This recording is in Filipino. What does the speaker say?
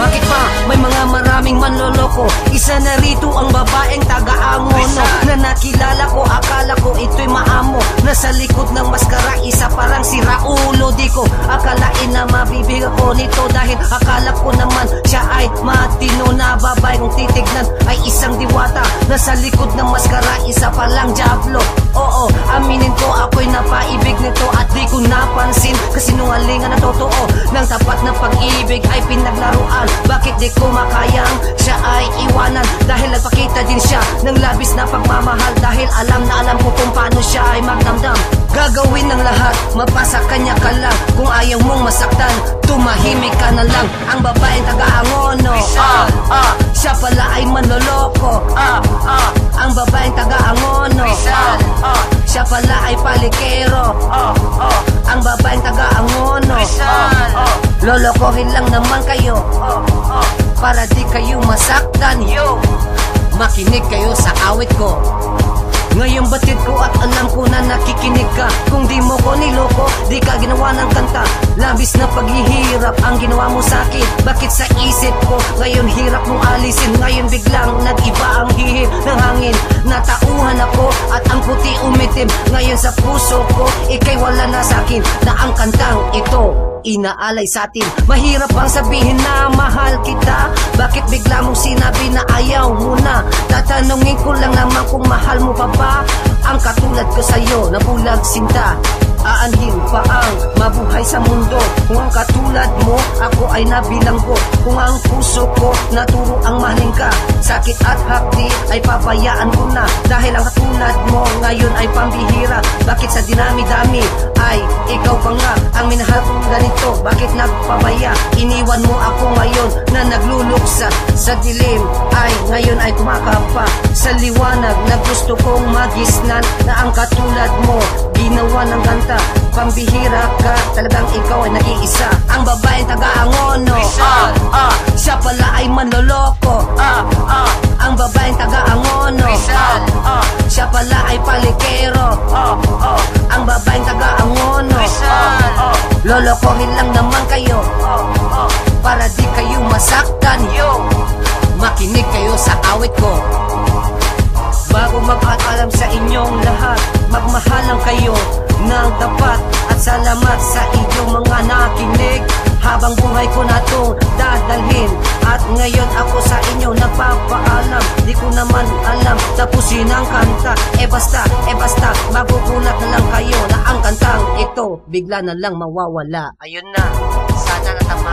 Bakit ba may mga maraming manloloko? Isa na rito ang babaeng taga-Angono na nakilala ko, akala ko ito'y maamo. Nasa likod ng maskara, isa parang si Raulo. Di ko akalain na mabibig ako nito, dahil akala ko naman siya ay matino na babae. Kung titignan ay isang diwata, nasa likod ng maskara, isa palang diablo. Oo, aminin ko ako'y napaibig nito at di ko napansin kasinungalingan na totoo ng tapat na pag-ibig ay pinaglaruan. Bakit di ko makayang siya ay iwanan? Dahil nagpakita din siya ng labis na pagmamahal, dahil alam na alam ko kung paano siya ay magdamdam. Gagawin ng lahat, mapasa kanya ka lang. Kung ayaw mong masaktan, tumahimik ka na lang. Ang babaeng taga-Angono, siya pala ay manloloko. Ang babaeng taga-Angono, siya pala ay palikero. Ang babaeng taga-Angono, lolokohin lang naman kayo para di kayo masaktan. Makinig kayo sa awit ko. Ngayong batid ko at alam ko na nakikinig ka. Kung di mo ko niloko, di ka ginawa ng kanta. Labis na paghihirap ang ginawa mo sa'kin. Bakit sa isip ko ngayon hirap mong alisin? Ngayon biglang nag-iba ang hihip ng hangin. Natauhan ako at ang puti umitim. Ngayon sa puso ko, ika'y wala na sa'kin. Na ang kantang ito inaalay sa'tin. Mahirap bang sabihin na mahal kita? Bakit bigla mong sinabi na ayaw mo na? Tatanungin ko lang naman kung mahal mo pa ba ang katulad ko sa'yo na bulag sinta. Aanhin pa ang mabuhay sa mundo kung ang katulad mo ako ay nabilanggo. Kung ang puso ko naturo ang mahalin ka, sakit at hapdi ay pabayaan ko na. Dahil ang katulad mo ngayon ay pambihira. Bakit sa dinami-dami ay ikaw pa nga ang minahal kong ganito? Bakit nagpabaya? Iniwan mo ako ngayon na nagluluksa sa dilim, ay ngayon ay kumakapa sa liwanag na gusto kong magisnan. Na ang katulad mo ginawa ng ganta. Pambihira ka, talagang ikaw ay nag-iisa. Ang babaeng taga-Angono, siya pala ay manloloko. Ang babaeng taga-Angono, siya pala ay palikero. Ang babaeng taga-Angono, lolokohin lang naman kayo para di kayo masaktan. Makinig kayo sa awit ko. Bago mag-alam sa inyong lahat, magmahalan kayo ng tapat. At salamat sa inyong mga nakinig. Habang buhay ko na itong dadalhin. At ngayon ako sa inyo nagpapaalam. Di ko naman alam tapusin ang kanta. Basta, magugulat na lang kayo na ang kantang ito bigla na lang mawawala. Ayun na, sana natama